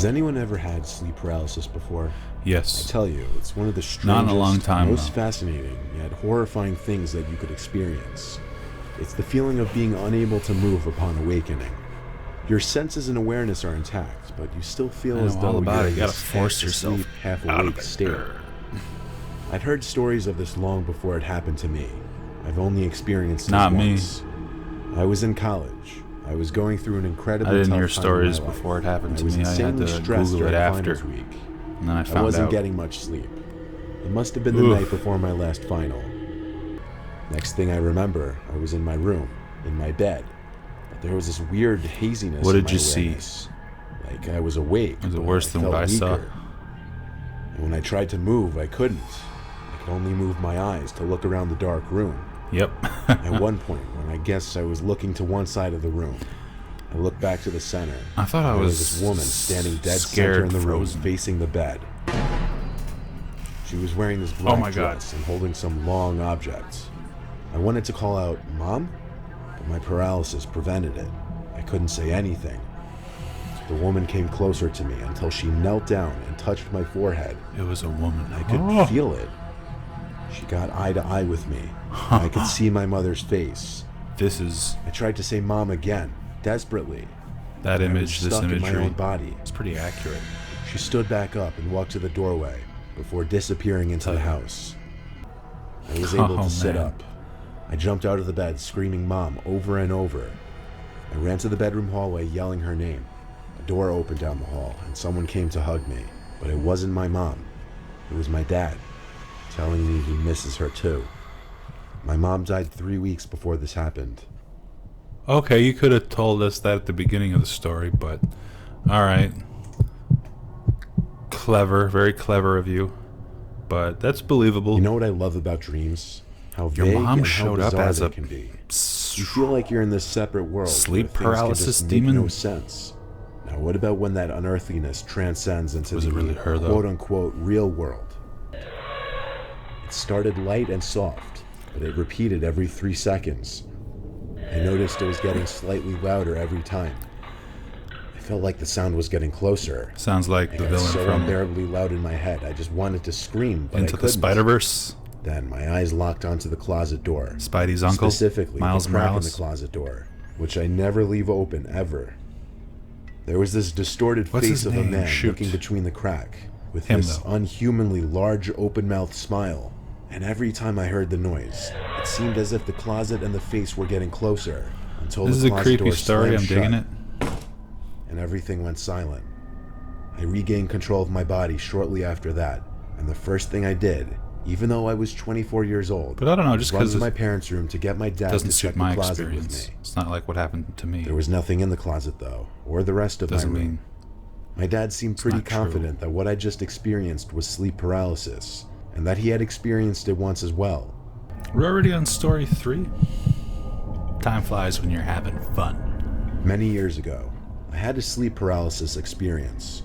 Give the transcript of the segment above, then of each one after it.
Has anyone ever had sleep paralysis before? Yes. I tell you, it's one of the strangest, Not in a long time, most though. fascinating, yet horrifying things that you could experience. It's the feeling of being unable to move upon awakening. Your senses and awareness are intact, but you still feel as though you're in You gotta this force half-asleep, yourself half-awake state. I'd heard stories of this long before it happened to me. I've only experienced it once. I was in college. I was going through an incredibly tough time in my life. I didn't hear stories before it happened to me. I had to Google it after. And then I found out. I wasn't getting much sleep. It must have been the night before my last final. Next thing I remember, I was in my room, in my bed. But there was this weird haziness. What in did my you see? awareness. Like I was awake. Was it worse than what I saw? And when I tried to move, I couldn't. I could only move my eyes to look around the dark room. Yep. At one point, when I guess I was looking to one side of the room, I looked back to the center. I thought I was this woman standing dead scared, center in the room, frozen. facing the bed. She was wearing this black dress and holding some long object. I wanted to call out, "Mom?" but my paralysis prevented it. I couldn't say anything. So the woman came closer to me until she knelt down and touched my forehead. It was a woman. I could feel it. She got eye to eye with me. I could see my mother's face. I tried to say "Mom" again, desperately. That image, this imagery, in my own body. It's pretty accurate. She stood back up and walked to the doorway before disappearing into the house. I was able to sit up. I jumped out of the bed, screaming "Mom" over and over. I ran to the bedroom hallway, yelling her name. A door opened down the hall, and someone came to hug me. But it wasn't my mom. It was my dad, telling me he misses her too. My mom died 3 weeks before this happened. Okay, you could have told us that at the beginning of the story, but alright. Clever, very clever of you. But that's believable. You know what I love about dreams? How vague Your mom and showed how up bizarre as they a can be. You feel like you're in this separate world. sleep where things paralysis can just make demon? no sense. Now, what about when that unearthliness transcends into Was the it really her, though? quote-unquote real world? It started light and soft, but it repeated every 3 seconds. I noticed it was getting slightly louder every time. I felt like the sound was getting closer. Sounds like the villain so from unbearably loud in my head, I just wanted to scream, but Into I the couldn't. Spider-Verse. Then my eyes locked onto the closet door. Spidey's uncle, Specifically, Miles the crack in Morales. the closet door, which I never leave open, ever. There was this distorted What's face his of a name? man Shoot. looking between the crack, with Him, this though. unhumanly large open-mouthed smile. And every time I heard the noise, it seemed as if the closet and the face were getting closer, until This is the a closet creepy door story, slammed I'm digging shut, it. and everything went silent. I regained control of my body shortly after that, and the first thing I did, even though I was 24 years old, But I don't know, just run because to it my parents' room to get my dad doesn't to suit check my the closet with experience. me. It's not like what happened to me. There was nothing in the closet, though, or the rest of Doesn't my room. mean My dad seemed pretty not true. confident that what I just experienced was sleep paralysis, and that he had experienced it once as well. We're already on story 3. Time flies when you're having fun. Many years ago, I had a sleep paralysis experience,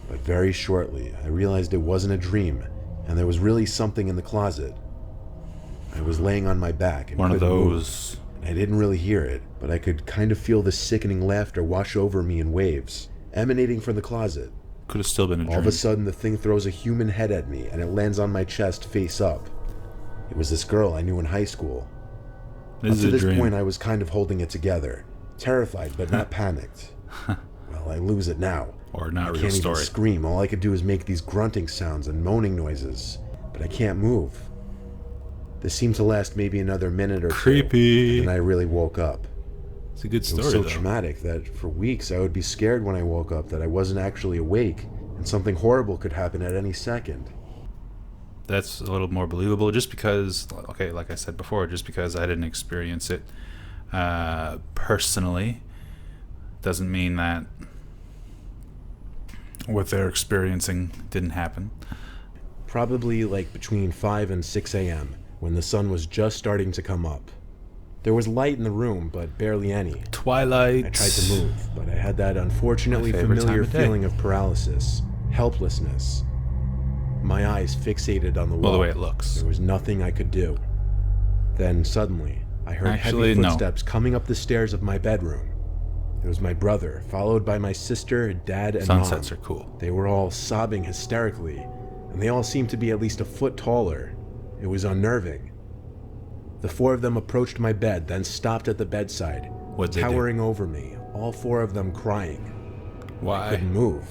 but very shortly I realized it wasn't a dream, and there was really something in the closet. I was laying on my back and One of couldn't move. those. I didn't really hear it, but I could kind of feel the sickening laughter wash over me in waves, emanating from the closet. Could have still been a dream. All of a sudden, the thing throws a human head at me, and it lands on my chest face up. It was this girl I knew in high school. This Up is to a this dream. point, I was kind of holding it together, terrified but not panicked. Well, I lose it now. Or not I real can't story. even scream. All I could do is make these grunting sounds and moaning noises, but I can't move. This seemed to last maybe another minute or Creepy. two, and then I really woke up. It's a good It story, was so though. traumatic that for weeks I would be scared when I woke up that I wasn't actually awake, and something horrible could happen at any second. That's a little more believable just because, okay, like I said before, just because I didn't experience it personally doesn't mean that what they're experiencing didn't happen. Probably like between 5 and 6 a.m., when the sun was just starting to come up. There was light in the room, but barely any. Twilight. I tried to move, but I had that unfortunately My favorite familiar time of day. feeling of paralysis, helplessness. My eyes fixated on the wall. Well, the way it looks. There was nothing I could do. Then suddenly, I heard Actually, heavy no. footsteps coming up the stairs of my bedroom. It was my brother, followed by my sister, dad, and Sunsets mom. are cool. They were all sobbing hysterically, and they all seemed to be at least a foot taller. It was unnerving. The four of them approached my bed, then stopped at the bedside, towering over me, all four of them crying. Why? I couldn't move.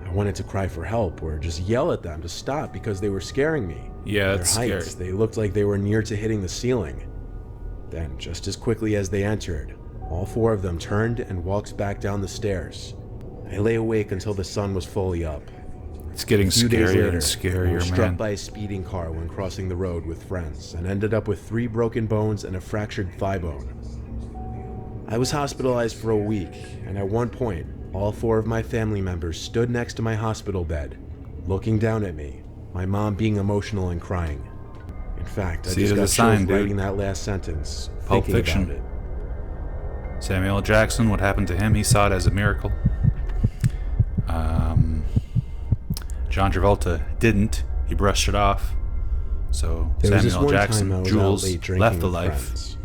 I wanted to cry for help or just yell at them to stop because they were scaring me. Yeah, that's Their scary. heights, they looked like they were near to hitting the ceiling. Then, just as quickly as they entered, all four of them turned and walked back down the stairs. I lay awake until the sun was fully up. It's getting A few days scarier later, and I was scarier, struck man. by a speeding car when crossing the road with friends and ended up with 3 broken bones and a fractured thigh bone. I was hospitalized for a week, and at one point, all 4 of my family members stood next to my hospital bed, looking down at me, my mom being emotional and crying. In fact, I See, just it got is a sign, chills dude. writing that last sentence, Pulp thinking Fiction. about it. Samuel L. Jackson, what happened to him? He saw it as a miracle. John Travolta didn't. He brushed it off. So There was this Samuel L. one Jackson, time I was Jules, out late drinking left the with life. friends.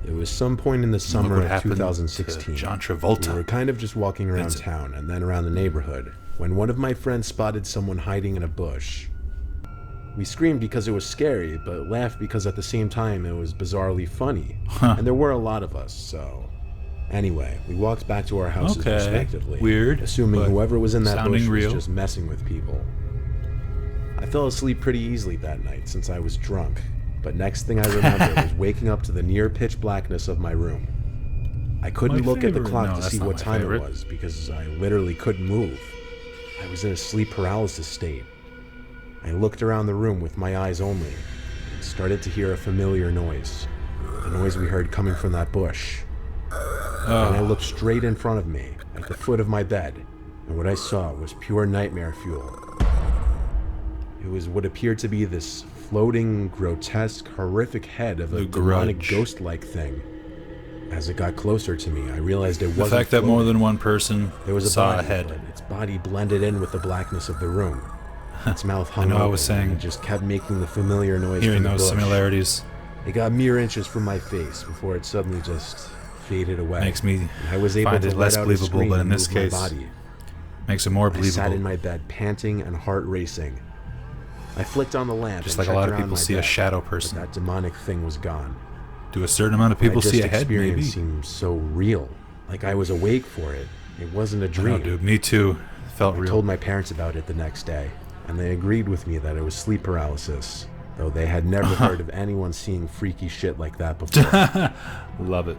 It was some point in the Look summer what of happened 2016. to John We Travolta. were kind of just walking around Vincent. town and then around the neighborhood when one of my friends spotted someone hiding in a bush. We screamed because it was scary, but laughed because at the same time it was bizarrely funny. And there were a lot of us, so... Anyway, we walked back to our houses Okay, respectively, weird, assuming but whoever was in that sounding bush real. was just messing with people. I fell asleep pretty easily that night since I was drunk, but next thing I remember was waking up to the near pitch blackness of my room. I couldn't My look at the favorite. clock No, to that's see not what my time favorite. it was because I literally couldn't move. I was in a sleep paralysis state. I looked around the room with my eyes only and started to hear a familiar noise. The noise we heard coming from that bush. And I looked straight in front of me, at the foot of my bed, and what I saw was pure nightmare fuel. It was what appeared to be this floating, grotesque, horrific head of a The demonic Grudge. ghost-like thing. As it got closer to me, I realized it The wasn't fact that more floating. than one person There was a saw body, a head. but its body blended in with the blackness of the room. Its mouth hung know I open, was and saying- it just kept making the familiar noise Hearing from the those bush. similarities It got mere inches from my face before it suddenly just faded away. makes me And I was able find to it let less out a believable, scream but in and this move my case, body. makes it more I sat believable. in my bed, panting and heart racing. I flicked on the lamp, Just and like a lot checked of around people my see a bed, shadow but person. that demonic thing was gone. Do a certain amount of What I people just see a head? Maybe. experienced seemed so real, like I was awake for it. It wasn't a I know, dream. dude. Me too. Felt I real. told my parents about it the next day, and they agreed with me that it was sleep paralysis, though they had never heard of anyone seeing freaky shit like that before. Love it.